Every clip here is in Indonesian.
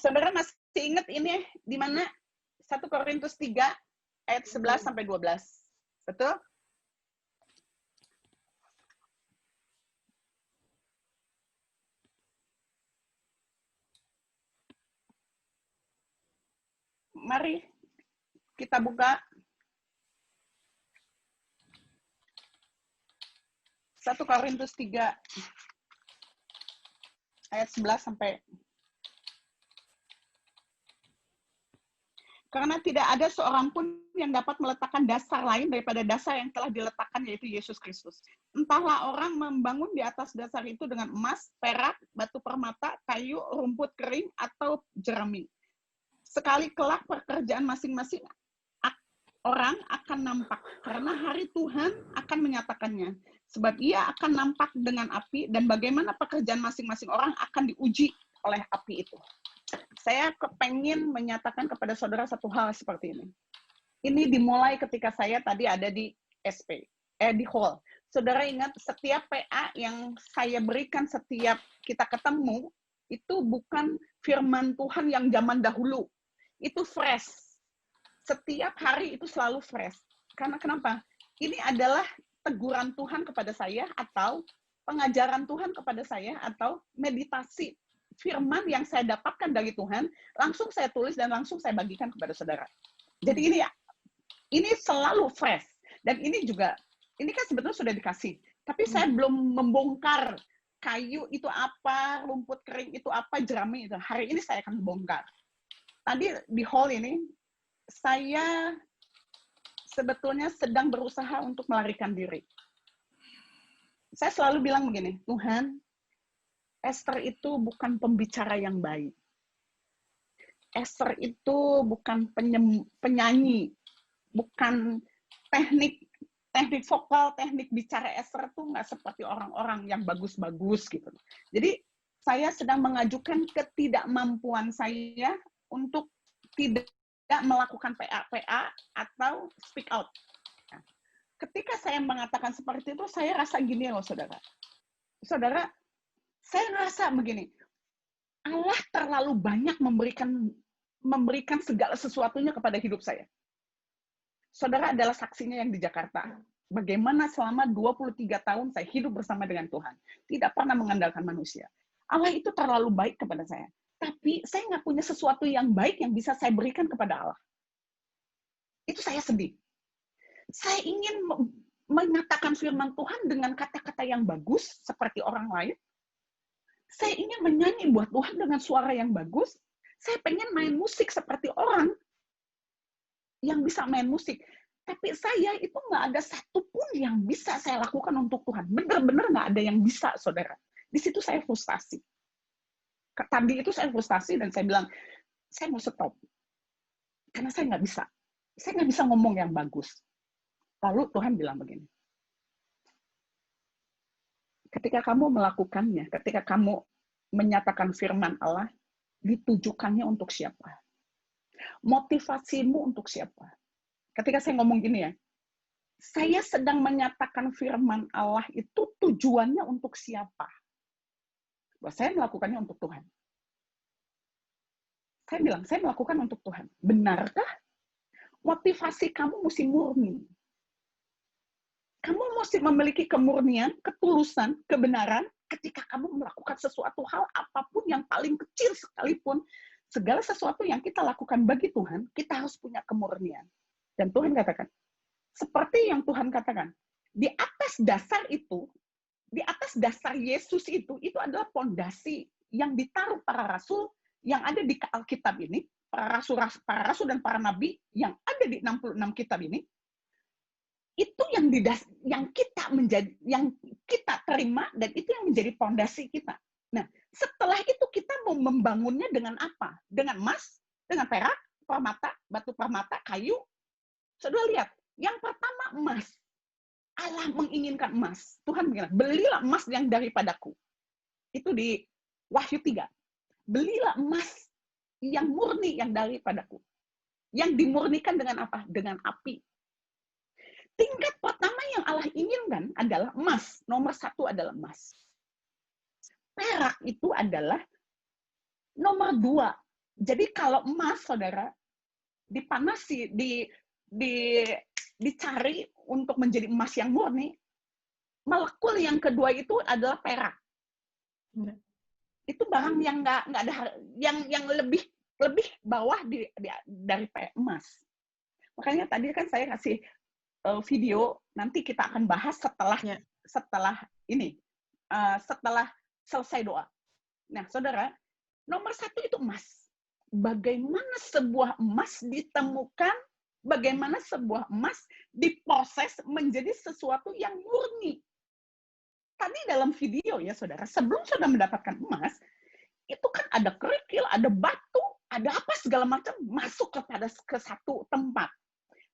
Saudara masih ingat ini di mana 1 Korintus 3 ayat 11 sampai 12. Betul? Mari kita buka 1 Korintus 3 ayat 11 sampai. Karena tidak ada seorang pun yang dapat meletakkan dasar lain daripada dasar yang telah diletakkan, yaitu Yesus Kristus. Entahlah orang membangun di atas dasar itu dengan emas, perak, batu permata, kayu, rumput kering, atau jerami. Sekali kelak pekerjaan masing-masing orang akan nampak, karena hari Tuhan akan menyatakannya. Sebab ia akan nampak dengan api, dan bagaimana pekerjaan masing-masing orang akan diuji oleh api itu. Saya kepengen menyatakan kepada saudara satu hal seperti ini. Ini dimulai ketika saya tadi ada di di hall. Saudara ingat, setiap PA yang saya berikan setiap kita ketemu, itu bukan firman Tuhan yang zaman dahulu. Itu fresh. Setiap hari itu selalu fresh. Karena kenapa? Ini adalah teguran Tuhan kepada saya, atau pengajaran Tuhan kepada saya, atau meditasi firman yang saya dapatkan dari Tuhan, langsung saya tulis dan langsung saya bagikan kepada saudara. Jadi ini selalu fresh. Dan ini juga, ini kan sebetulnya sudah dikasih. Tapi saya belum membongkar kayu itu apa, rumput kering itu apa, jerami itu. Hari ini saya akan bongkar. Tadi di hall ini, saya sebetulnya sedang berusaha untuk melarikan diri. Saya selalu bilang begini, Tuhan, Esther itu bukan pembicara yang baik. Esther itu bukan penyanyi, bukan teknik vokal, teknik bicara Esther itu nggak seperti orang-orang yang bagus-bagus gitu. Jadi saya sedang mengajukan ketidakmampuan saya untuk tidak melakukan PA atau speak out. Nah, ketika saya mengatakan seperti itu, saya rasa gini loh, saudara. Saudara, saya ngerasa begini, Allah terlalu banyak memberikan segala sesuatunya kepada hidup saya. Saudara adalah saksinya yang di Jakarta. Bagaimana selama 23 tahun saya hidup bersama dengan Tuhan. Tidak pernah mengandalkan manusia. Allah itu terlalu baik kepada saya. Tapi saya nggak punya sesuatu yang baik yang bisa saya berikan kepada Allah. Itu saya sedih. Saya ingin menyatakan firman Tuhan dengan kata-kata yang bagus, seperti orang lain. Saya ingin menyanyi buat Tuhan dengan suara yang bagus. Saya pengen main musik seperti orang yang bisa main musik. Tapi saya itu nggak ada satupun yang bisa saya lakukan untuk Tuhan. Benar-benar nggak ada yang bisa, saudara. Di situ saya frustasi. Tadi itu saya frustasi dan saya bilang, saya mau stop. Karena saya nggak bisa. Saya nggak bisa ngomong yang bagus. Lalu Tuhan bilang begini, ketika kamu melakukannya, ketika kamu menyatakan firman Allah, ditujukannya untuk siapa? Motivasimu untuk siapa? Ketika saya ngomong gini ya, saya sedang menyatakan firman Allah itu tujuannya untuk siapa? Bahwa saya melakukannya untuk Tuhan. Saya bilang, saya melakukan untuk Tuhan. Benarkah? Motivasi kamu mesti murni. Kamu mesti memiliki kemurnian, ketulusan, kebenaran ketika kamu melakukan sesuatu hal apapun yang paling kecil sekalipun. Segala sesuatu yang kita lakukan bagi Tuhan, kita harus punya kemurnian. Dan Tuhan katakan, seperti yang Tuhan katakan, di atas dasar itu, di atas dasar Yesus itu adalah fondasi yang ditaruh para rasul yang ada di Alkitab ini, para rasul dan para nabi yang ada di 66 kitab ini. Itu yang kita terima dan itu yang menjadi fondasi kita. Nah, setelah itu kita mau membangunnya dengan apa? Dengan emas, dengan perak, permata, batu permata, kayu. Saudara lihat, yang pertama emas. Allah menginginkan emas. Tuhan bilang, belilah emas yang daripadaku. Itu di Wahyu 3. Belilah emas yang murni yang daripadaku. Yang dimurnikan dengan apa? Dengan api. Tingkat pertama yang Allah inginkan adalah emas. Nomor 1 adalah emas. Perak itu adalah nomor 2. Jadi kalau emas, saudara, dipanasi, dicari untuk menjadi emas yang murni, molekul yang kedua itu adalah perak. Itu barang yang nggak ada, yang lebih bawah dari emas. Makanya tadi kan saya kasih video, nanti kita akan bahas setelah ini, setelah selesai doa. Nah, saudara, nomor 1 itu emas. Bagaimana sebuah emas ditemukan, bagaimana sebuah emas diproses menjadi sesuatu yang murni. Tadi dalam video ya, saudara, sebelum saudara mendapatkan emas, itu kan ada kerikil, ada batu, ada apa segala macam masuk ke satu tempat.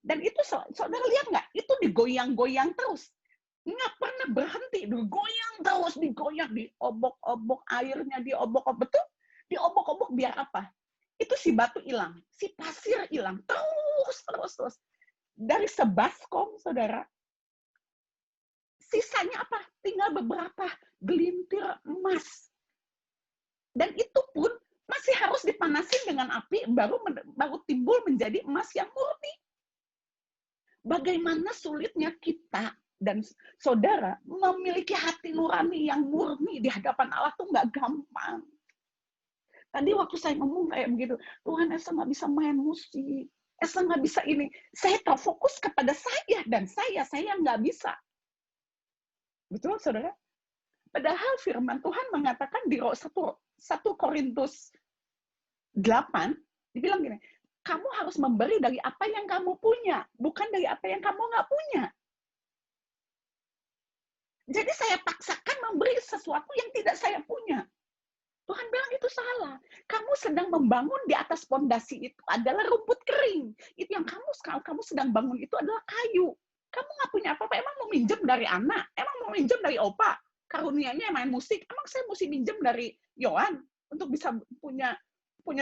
Dan itu saudara lihat nggak? Itu digoyang-goyang terus. Nggak pernah berhenti, digoyang terus, digoyang, diobok-obok airnya, diobok-obok. Betul? Diobok-obok biar apa? Itu si batu hilang, si pasir hilang, terus. Dari sebaskom, saudara, sisanya apa? Tinggal beberapa gelintir emas. Dan itu pun masih harus dipanasin dengan api, baru timbul menjadi emas yang murni. Bagaimana sulitnya kita dan saudara memiliki hati nurani yang murni di hadapan Allah tuh nggak gampang. Tadi waktu saya ngomong kayak begitu, Tuhan, Esa nggak bisa main musik, Esa nggak bisa ini. Saya terfokus kepada saya, dan saya nggak bisa. Betul, saudara? Padahal firman Tuhan mengatakan di 1 Korintus 8, dibilang gini, kamu harus memberi dari apa yang kamu punya, bukan dari apa yang kamu nggak punya. Jadi saya paksakan memberi sesuatu yang tidak saya punya. Tuhan bilang itu salah. Kamu sedang membangun di atas fondasi itu adalah rumput kering. Itu yang kamu sedang bangun itu adalah kayu. Kamu nggak punya apa-apa. Emang mau minjem dari anak? Emang mau minjem dari opa? Karunianya main musik. Emang saya mesti minjem dari Yohan untuk bisa punya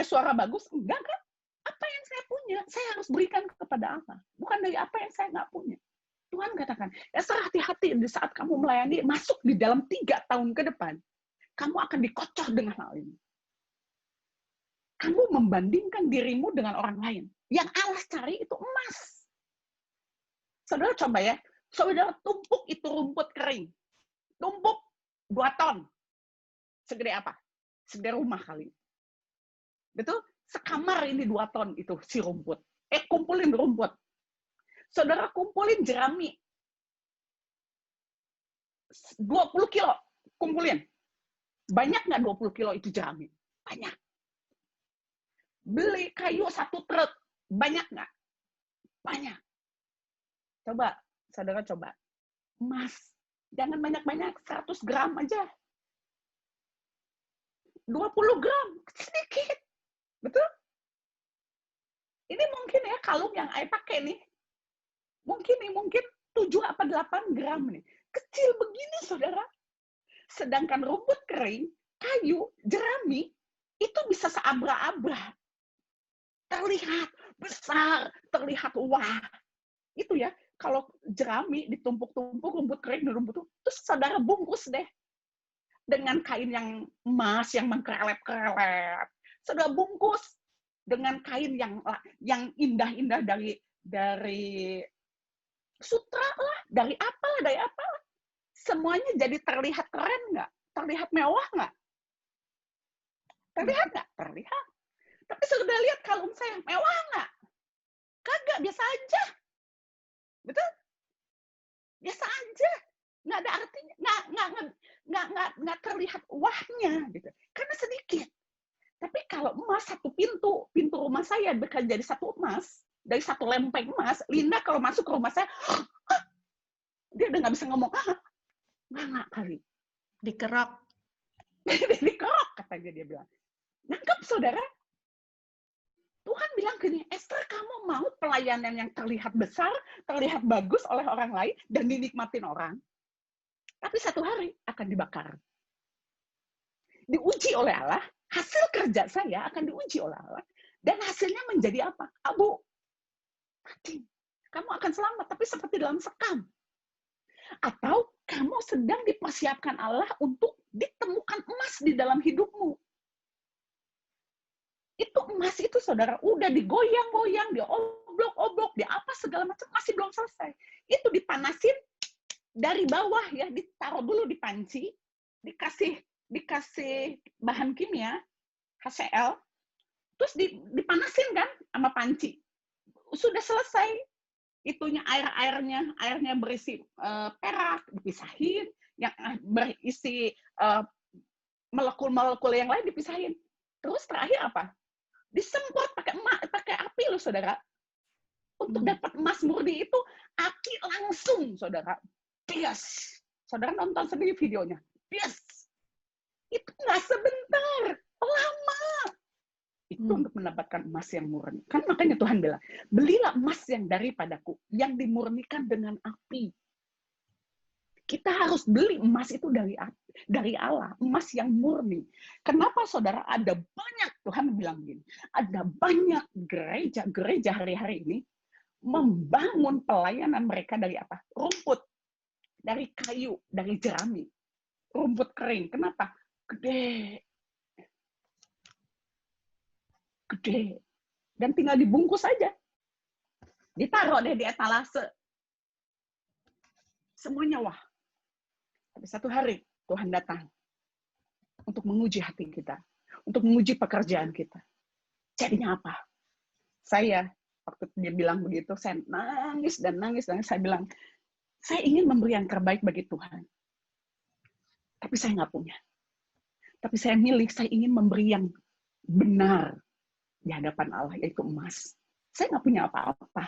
suara bagus? Enggak kan? Apa yang saya punya, saya harus berikan kepada Allah. Bukan dari apa yang saya nggak punya. Tuhan katakan, Esa hati-hati di saat kamu melayani, masuk di dalam 3 tahun ke depan. Kamu akan dikocok dengan hal ini. Kamu membandingkan dirimu dengan orang lain. Yang Allah cari itu emas. Saudara coba ya, saudara tumpuk itu rumput kering. Tumpuk 2 ton. Segede apa? Segede rumah kali. Betul? Sekamar ini 2 ton itu si rumput. Kumpulin rumput. Saudara kumpulin jerami. 20 kilo. Kumpulin. Banyak nggak 20 kilo itu jerami? Banyak. Beli kayu 1 truk. Banyak nggak? Banyak. Coba, saudara coba. Emas. Jangan banyak-banyak, 100 gram aja. 20 gram, sedikit. Betul? Ini mungkin ya kalung yang saya pakai nih. Mungkin 7 apa 8 gram nih. Kecil begini, saudara. Sedangkan rumput kering, kayu, jerami, itu bisa seabra-abra. Terlihat besar, terlihat wah. Itu ya, kalau jerami ditumpuk-tumpuk, rumput kering, terus saudara bungkus deh. Dengan kain yang emas, yang mengkerelep-kerelep. Saudara bungkus dengan kain yang indah-indah dari sutra lah, dari apalah. Semuanya jadi terlihat keren nggak? Terlihat mewah nggak? Terlihat nggak? Terlihat. Tapi sudah lihat kalung saya mewah nggak? Kagak, biasa aja. Betul? Biasa aja. Nggak ada artinya, nggak terlihat wahnya gitu. Karena sedikit. Tapi kalau emas 1 pintu rumah saya bakal jadi 1 emas, dari 1 lempeng emas, Linda kalau masuk ke rumah saya, dia udah nggak bisa ngomong, nggak kali. Dikerok. Dikerok, katanya dia bilang. Nangkep, saudara? Tuhan bilang gini, Esther, kamu mau pelayanan yang terlihat besar, terlihat bagus oleh orang lain, dan dinikmatin orang. Tapi 1 hari akan dibakar. Diuji oleh Allah, hasil kerja saya akan diuji oleh Allah. Dan hasilnya menjadi apa? Abu. Mati. Kamu akan selamat, tapi seperti dalam sekam. Atau kamu sedang dipersiapkan Allah untuk ditemukan emas di dalam hidupmu. Itu emas itu saudara udah digoyang-goyang, dioblok-oblok, di apa segala macam, masih belum selesai. Itu dipanasin dari bawah ya, ditaruh dulu di panci, dikasih bahan kimia, HCl, terus dipanasin kan sama panci. Sudah selesai, itunya airnya berisi perak, dipisahin, yang berisi molekul-molekul yang lain dipisahin. Terus terakhir apa? Disemprot pakai api loh saudara. Untuk dapat emas murni itu api langsung saudara. Bias. Saudara nonton sendiri videonya. Bias. Itu nggak sebentar, lama. Itu untuk mendapatkan emas yang murni. Kan makanya Tuhan bilang, belilah emas yang daripadaku, yang dimurnikan dengan api. Kita harus beli emas itu dari Allah, emas yang murni. Kenapa saudara? Ada banyak, Tuhan bilang gini, ada banyak gereja hari-hari ini membangun pelayanan mereka dari apa? Rumput, dari kayu, dari jerami. Rumput kering. Kenapa? Gede. Dan tinggal dibungkus saja. Ditaruh deh di etalase. Semuanya wah. Tapi satu hari Tuhan datang untuk menguji hati kita, untuk menguji pekerjaan kita. Jadinya apa? Saya, waktu dia bilang begitu, saya nangis. Saya bilang, saya ingin memberi yang terbaik bagi Tuhan. Tapi saya nggak punya. Tapi saya ingin memberi yang benar di hadapan Allah, yaitu emas. Saya nggak punya apa-apa.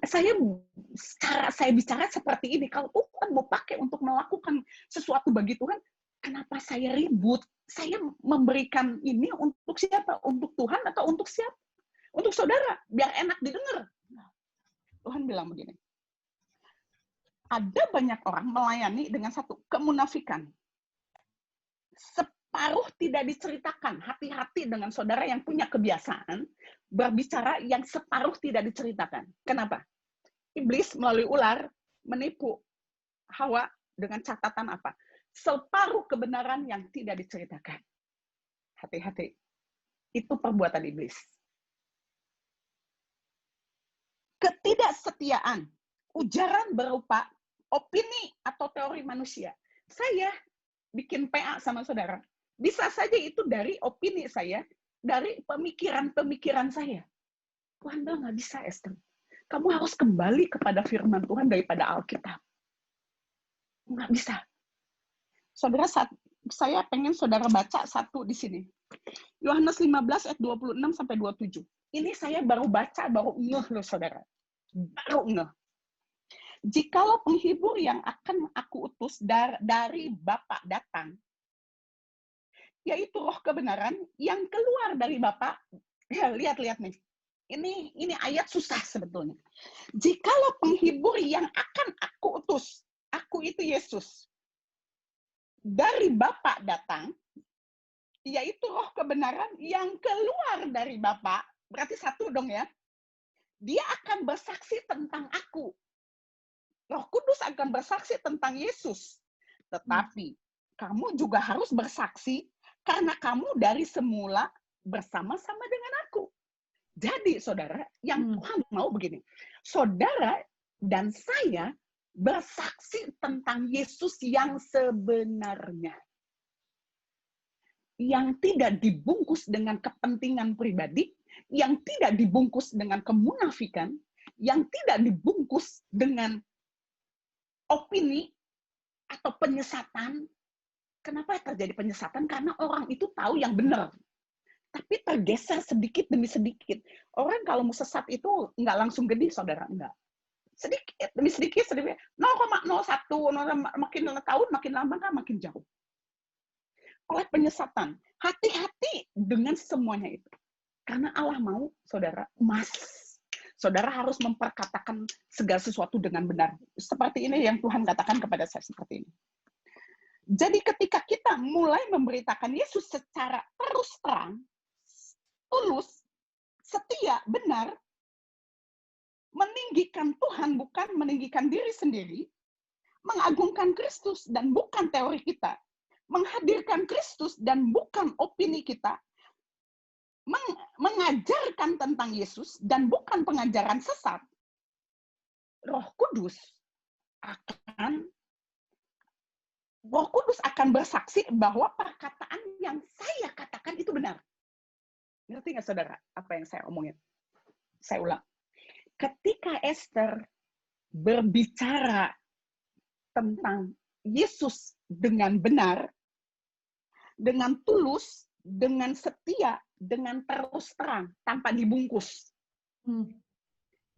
Saya bicara seperti ini, kalau Tuhan mau pakai untuk melakukan sesuatu bagi Tuhan, kenapa saya ribut? Saya memberikan ini untuk siapa? Untuk Tuhan atau untuk siapa? Untuk saudara, biar enak didengar. Tuhan bilang begini, ada banyak orang melayani dengan satu kemunafikan. Separuh tidak diceritakan. Hati-hati dengan saudara yang punya kebiasaan berbicara yang separuh tidak diceritakan. Kenapa? Iblis melalui ular menipu Hawa dengan catatan apa? Separuh kebenaran yang tidak diceritakan. Hati-hati. Itu perbuatan iblis. Ketidaksetiaan, ujaran berupa opini atau teori manusia. Saya bikin PA sama saudara. Bisa saja itu dari opini saya, dari pemikiran-pemikiran saya. Tuhan bilang, nggak bisa, Esther. Kamu harus kembali kepada firman Tuhan daripada Alkitab. Nggak bisa. Saudara, saya pengen saudara baca satu di sini. Yohanes 15 ayat 26 sampai 27. Ini saya baru baca, baru ngeh loh saudara. Baru ngeh. Jikalau penghibur yang akan aku utus dari Bapa datang, yaitu roh kebenaran yang keluar dari Bapa. Ya, lihat nih. Ini ayat susah sebetulnya. Jikalau penghibur yang akan aku utus, aku itu Yesus, dari Bapa datang, yaitu roh kebenaran yang keluar dari Bapa, berarti satu dong ya. Dia akan bersaksi tentang aku. Roh Kudus akan bersaksi tentang Yesus. Tetapi kamu juga harus bersaksi karena kamu dari semula bersama-sama dengan aku. Jadi saudara, yang Tuhan mau begini. Saudara dan saya bersaksi tentang Yesus yang sebenarnya. Yang tidak dibungkus dengan kepentingan pribadi, yang tidak dibungkus dengan kemunafikan, yang tidak dibungkus dengan opini atau penyesatan. Kenapa terjadi penyesatan? Karena orang itu tahu yang benar, tapi tergeser sedikit demi sedikit. Orang kalau mau sesat itu nggak langsung gede, saudara, enggak. Sedikit demi sedikit, 0,01, makin tahun makin lama kan makin jauh. Oleh penyesatan, hati-hati dengan semuanya itu. Karena Allah mau, saudara, emas. Saudara harus memperkatakan segala sesuatu dengan benar. Seperti ini yang Tuhan katakan kepada saya, seperti ini. Jadi ketika kita mulai memberitakan Yesus secara terus terang, tulus, setia, benar, meninggikan Tuhan bukan meninggikan diri sendiri, mengagungkan Kristus dan bukan teori kita, menghadirkan Kristus dan bukan opini kita, mengajarkan tentang Yesus dan bukan pengajaran sesat, Roh Kudus akan bersaksi bahwa perkataan yang saya katakan itu benar. Ngerti nggak saudara apa yang saya omongin? Saya ulang. Ketika Esther berbicara tentang Yesus dengan benar, dengan tulus, dengan setia, dengan terus terang, tanpa dibungkus.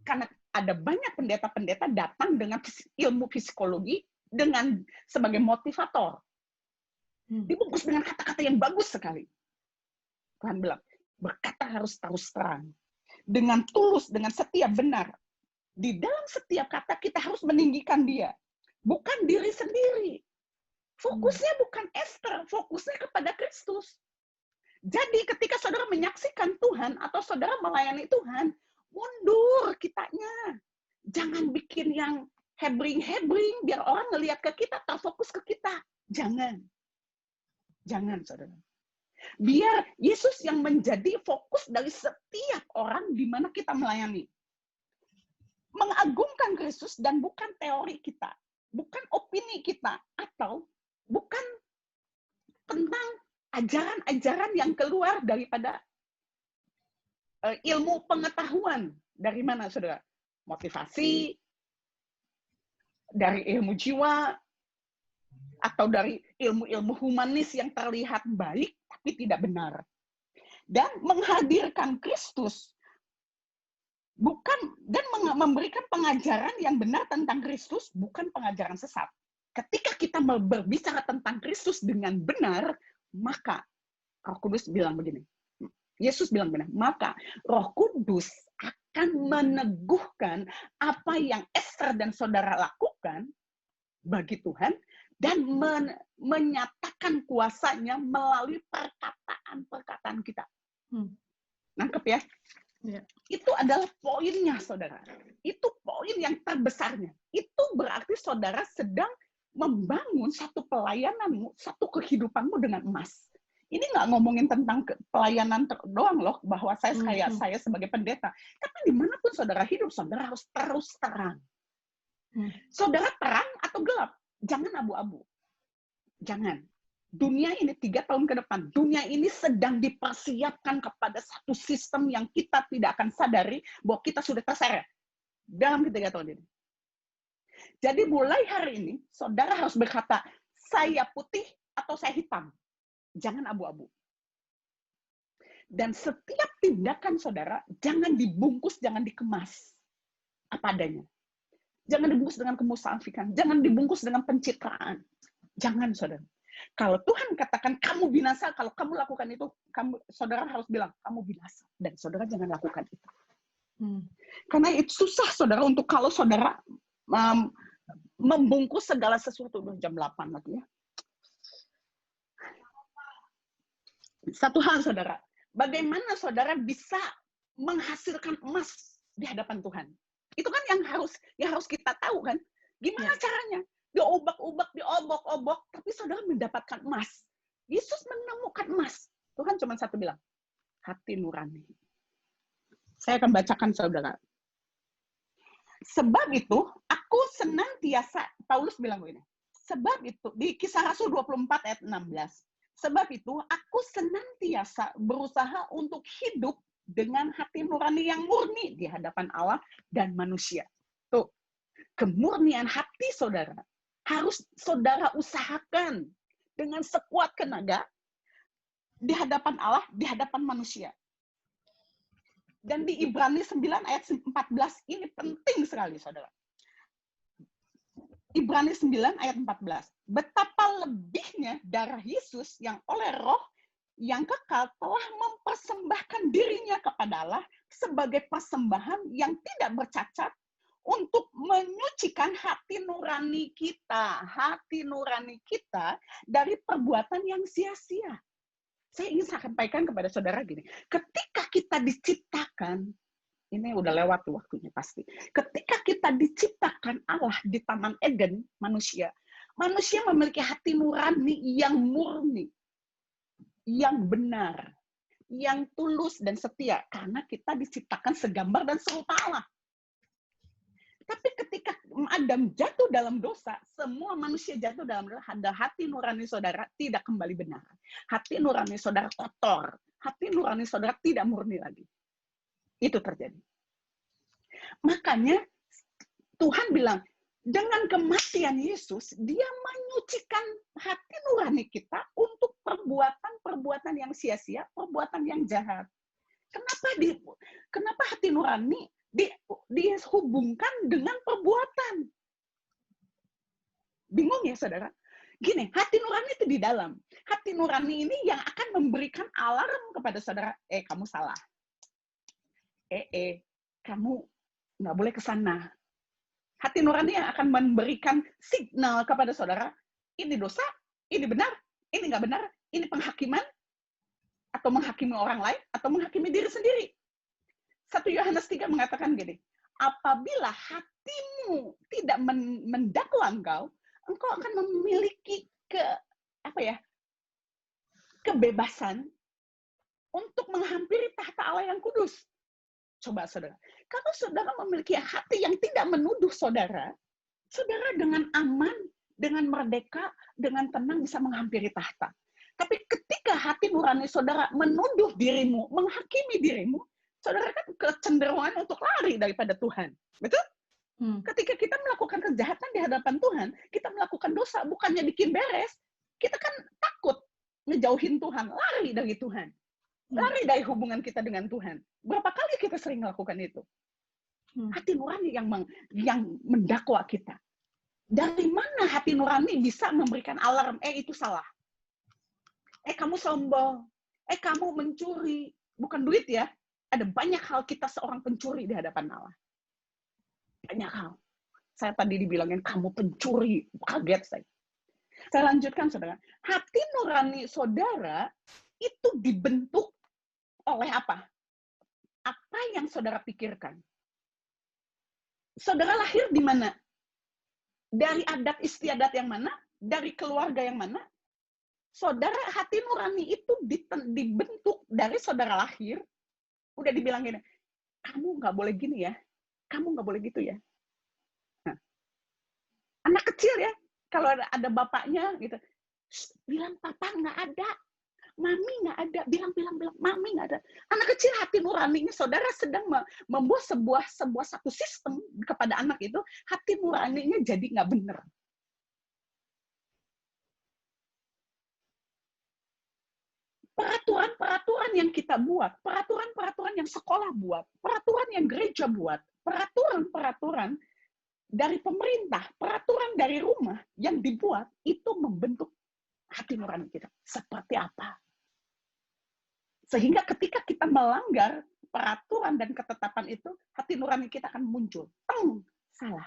Karena ada banyak pendeta-pendeta datang dengan ilmu psikologi dengan sebagai motivator. Dibungkus dengan kata-kata yang bagus sekali. Tuhan bilang, berkata harus terus terang. Dengan tulus, dengan setia, benar. Di dalam setiap kata kita harus meninggikan dia. Bukan diri sendiri. Fokusnya bukan Esther, fokusnya kepada Kristus. Jadi ketika saudara menyaksikan Tuhan atau saudara melayani Tuhan, mundur kitanya. Jangan bikin yang hebring-hebring biar orang ngelihat ke kita, terfokus ke kita. Jangan. Jangan, saudara. Biar Yesus yang menjadi fokus dari setiap orang di mana kita melayani. Mengagungkan Kristus dan bukan teori kita. Bukan opini kita. Atau bukan tentang ajaran-ajaran yang keluar daripada ilmu pengetahuan. Dari mana, saudara? Motivasi, dari ilmu jiwa, atau dari ilmu-ilmu humanis yang terlihat baik, tapi tidak benar. Dan menghadirkan Kristus, bukan dan memberikan pengajaran yang benar tentang Kristus, bukan pengajaran sesat. Ketika kita berbicara tentang Kristus dengan benar, maka Roh Kudus bilang begini. Yesus bilang benar, maka Roh Kudus akan meneguhkan apa yang Esther dan saudara lakukan bagi Tuhan dan menyatakan kuasanya melalui perkataan-perkataan kita. Nangkep ya? Ya? Itu adalah poinnya, saudara. Itu poin yang terbesarnya. Itu berarti saudara sedang membangun satu pelayananmu, satu kehidupanmu dengan emas. Ini nggak ngomongin tentang pelayanan doang loh, bahwa saya saya sebagai pendeta. Tapi dimanapun saudara hidup, saudara harus terus terang. Saudara terang atau gelap? Jangan abu-abu. Jangan. Dunia ini 3 tahun ke depan, dunia ini sedang dipersiapkan kepada satu sistem yang kita tidak akan sadari bahwa kita sudah terseret dalam 3 tahun ini. Jadi mulai hari ini, saudara harus berkata, saya putih atau saya hitam. Jangan abu-abu. Dan setiap tindakan saudara, jangan dibungkus, jangan dikemas. Apa adanya. Jangan dibungkus dengan kemusafikan. Jangan dibungkus dengan pencitraan. Jangan, saudara. Kalau Tuhan katakan kamu binasa, kalau kamu lakukan itu, saudara harus bilang, kamu binasa. Dan saudara jangan lakukan itu. Karena itu susah, saudara, untuk kalau saudara membungkus segala sesuatu. Udah jam 8 lagi ya. Satu hal, saudara. Bagaimana saudara bisa menghasilkan emas di hadapan Tuhan? Itu kan yang harus kita tahu kan. Gimana caranya? Diobak-obak, diobok-obok, tapi saudara mendapatkan emas. Yesus menemukan emas. Tuhan cuma satu bilang, hati nurani. Saya akan bacakan saudara. Sebab itu, aku senantiasa, Paulus bilang begini, sebab itu, di Kisah Rasul 24 ayat 16, sebab itu, aku senantiasa berusaha untuk hidup dengan hati nurani yang murni di hadapan Allah dan manusia. Tuh, kemurnian hati saudara harus saudara usahakan dengan sekuat tenaga di hadapan Allah, di hadapan manusia. Dan di Ibrani 9 ayat 14 ini penting sekali, saudara. Ibrani 9 ayat 14. Betapa lebihnya darah Yesus yang oleh Roh yang kekal telah mempersembahkan dirinya kepada Allah sebagai persembahan yang tidak bercacat untuk menyucikan hati nurani kita dari perbuatan yang sia-sia. Saya ingin sampaikan kepada saudara gini, ketika kita diciptakan, ini udah lewat tuh waktunya pasti. Ketika kita diciptakan Allah di Taman Eden, manusia memiliki hati nurani yang murni, yang benar. yang tulus dan setia, karena kita diciptakan segambar dan serupa Allah. Tapi ketika Adam jatuh dalam dosa, semua manusia jatuh dalam dosa, hati nurani saudara tidak kembali benar. Hati nurani saudara kotor. Hati nurani saudara tidak murni lagi. Itu terjadi. Makanya Tuhan bilang, dengan kematian Yesus, dia menyucikan hati nurani kita untuk perbuatan-perbuatan yang sia-sia, perbuatan yang jahat. Kenapa hati nurani dihubungkan dengan perbuatan? Bingung ya, saudara? Gini, hati nurani itu di dalam. Hati nurani ini yang akan memberikan alarm kepada saudara, kamu salah. Kamu nggak boleh ke sana. Hati nurani yang akan memberikan signal kepada saudara, ini dosa, ini benar, ini nggak benar, ini penghakiman, atau menghakimi orang lain, atau menghakimi diri sendiri. 1 Yohanes 3 mengatakan gini, apabila hatimu tidak mendakwa engkau akan memiliki kebebasan untuk menghampiri tahta Allah yang kudus. Coba saudara, kalau saudara memiliki hati yang tidak menuduh saudara dengan aman, dengan merdeka, dengan tenang bisa menghampiri tahta. Tapi ketika hati nurani saudara menuduh dirimu, menghakimi dirimu, saudara kan kecenderungan untuk lari daripada Tuhan. Betul? Ketika kita melakukan kejahatan di hadapan Tuhan, kita melakukan dosa, bukannya bikin beres, kita kan takut ngejauhin Tuhan, lari dari Tuhan. Lari dari hubungan kita dengan Tuhan. Berapa kali kita sering melakukan itu? Hati nurani yang mendakwa kita. Dari mana hati nurani bisa memberikan alarm, itu salah. Kamu sombong. Kamu mencuri. Bukan duit ya. Ada banyak hal kita seorang pencuri di hadapan Allah. Banyak hal. Saya tadi dibilangin, kamu pencuri. Kaget saya. Saya lanjutkan, saudara. Hati nurani saudara itu dibentuk oleh apa? Apa yang saudara pikirkan? Saudara lahir di mana? Dari adat istiadat yang mana? Dari keluarga yang mana? Saudara, hati nurani itu dibentuk dari saudara lahir. Udah dibilangin, kamu nggak boleh gini ya. Kamu nggak boleh gitu ya. Nah, anak kecil ya, kalau ada bapaknya gitu, bilang papa nggak ada. Mami nggak ada, bilang, mami nggak ada. Anak kecil hati nuraninya, saudara sedang membuat satu sistem kepada anak itu, hati nuraninya jadi nggak benar. Peraturan-peraturan yang kita buat, peraturan-peraturan yang sekolah buat, peraturan yang gereja buat, peraturan-peraturan dari pemerintah, peraturan dari rumah yang dibuat, itu membentuk hati nurani kita. Seperti apa? Sehingga ketika kita melanggar peraturan dan ketetapan itu, hati nurani kita akan muncul. Salah.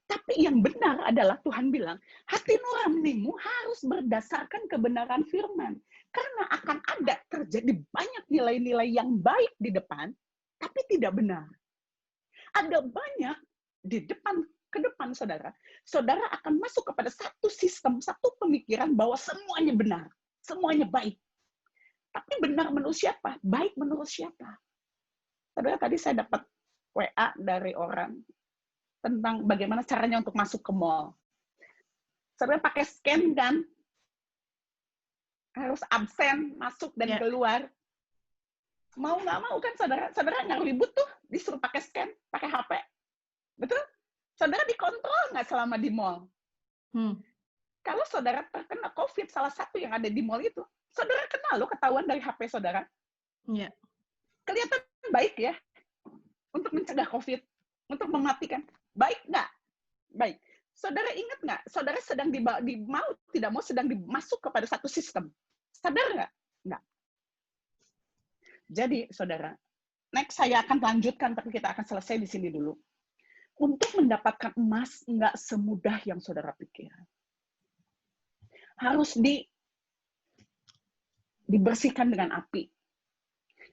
Tapi yang benar adalah Tuhan bilang, hati nuranimu harus berdasarkan kebenaran firman. Karena akan ada terjadi banyak nilai-nilai yang baik di depan, tapi tidak benar. Ada banyak ke depan saudara. Saudara akan masuk kepada satu sistem, satu pemikiran bahwa semuanya benar. Semuanya baik. Tapi benar menurut siapa? Baik menurut siapa? Saudara, tadi saya dapat WA dari orang tentang bagaimana caranya untuk masuk ke mall. Saudara pakai scan kan? Harus absen, masuk dan keluar. Mau nggak mau kan saudara? Saudara nggak ribut tuh, disuruh pakai scan, pakai HP. Betul? Saudara dikontrol nggak selama di mall? Kalau saudara terkena COVID, salah satu yang ada di mall itu, saudara kenal loh ketahuan dari HP saudara. Iya. Kelihatan baik ya untuk mencegah COVID, untuk mematikan. Baik nggak? Baik. Saudara ingat nggak? Saudara sedang tidak mau sedang dimasuk kepada satu sistem. Sadar nggak? Nggak. Jadi, saudara, next saya akan lanjutkan, tapi kita akan selesai di sini dulu. Untuk mendapatkan emas, nggak semudah yang saudara pikir. Harus dibersihkan dengan api.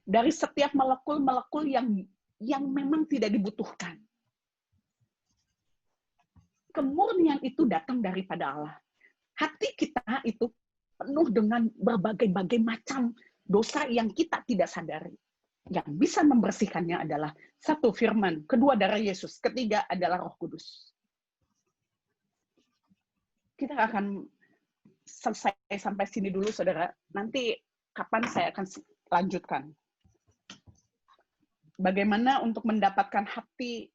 Dari setiap molekul-molekul yang memang tidak dibutuhkan. Kemurnian itu datang daripada Allah. Hati kita itu penuh dengan berbagai-bagai macam dosa yang kita tidak sadari. Yang bisa membersihkannya adalah satu, firman, kedua, darah Yesus, ketiga adalah Roh Kudus. Kita akan selesai sampai sini dulu, saudara. Nanti kapan saya akan lanjutkan. Bagaimana untuk mendapatkan hati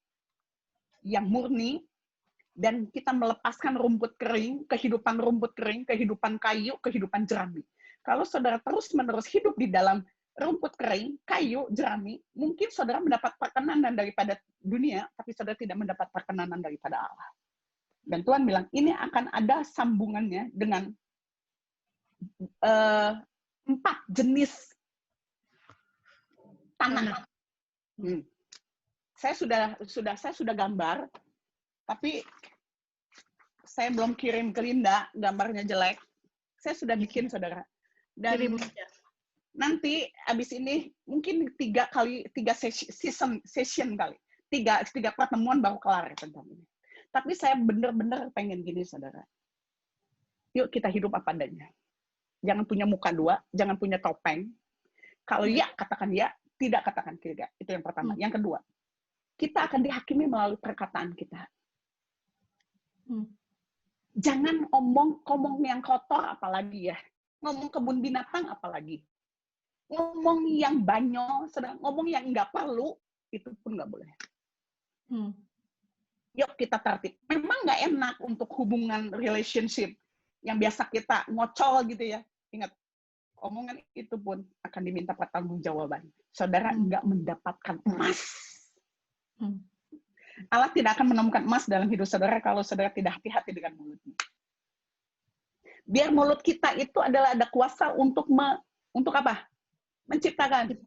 yang murni, dan kita melepaskan rumput kering, kehidupan kayu, kehidupan jerami. Kalau saudara terus-menerus hidup di dalam rumput kering, kayu, jerami, mungkin saudara mendapat perkenanan daripada dunia, tapi saudara tidak mendapat perkenanan daripada Allah. Dan Tuhan bilang, ini akan ada sambungannya dengan 4 jenis tanah. Saya sudah gambar, tapi saya belum kirim ke Linda, gambarnya jelek. Saya sudah bikin, saudara. Dan nanti abis ini mungkin 3 session kali, 3 pertemuan baru kelar tentang ini. Tapi saya benar-benar pengen gini, saudara. Yuk kita hidup apa adanya. Jangan punya muka 2, jangan punya topeng. Kalau ya, katakan ya, tidak katakan tidak. Itu yang pertama. Yang kedua, kita akan dihakimi melalui perkataan kita. Jangan ngomong yang kotor apalagi ya. Ngomong kebun binatang apalagi. Ngomong yang banyol, sedang ngomong yang nggak perlu, itu pun nggak boleh. Yuk kita tertib. Memang nggak enak untuk hubungan relationship yang biasa kita ngocol gitu ya. Ingat, omongan itu pun akan diminta pertanggungjawaban. Saudara nggak mendapatkan emas. Allah tidak akan menemukan emas dalam hidup saudara kalau saudara tidak hati-hati dengan mulutnya. Biar mulut kita itu adalah ada kuasa untuk apa? Menciptakan.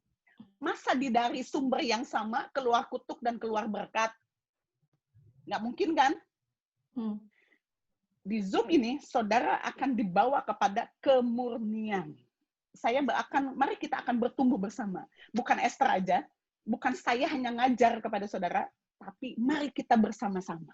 Masa dari sumber yang sama keluar kutuk dan keluar berkat? Nggak mungkin kan? Di Zoom ini, saudara akan dibawa kepada kemurnian. Mari kita akan bertumbuh bersama. Bukan Esther aja, bukan saya hanya ngajar kepada saudara, tapi mari kita bersama-sama.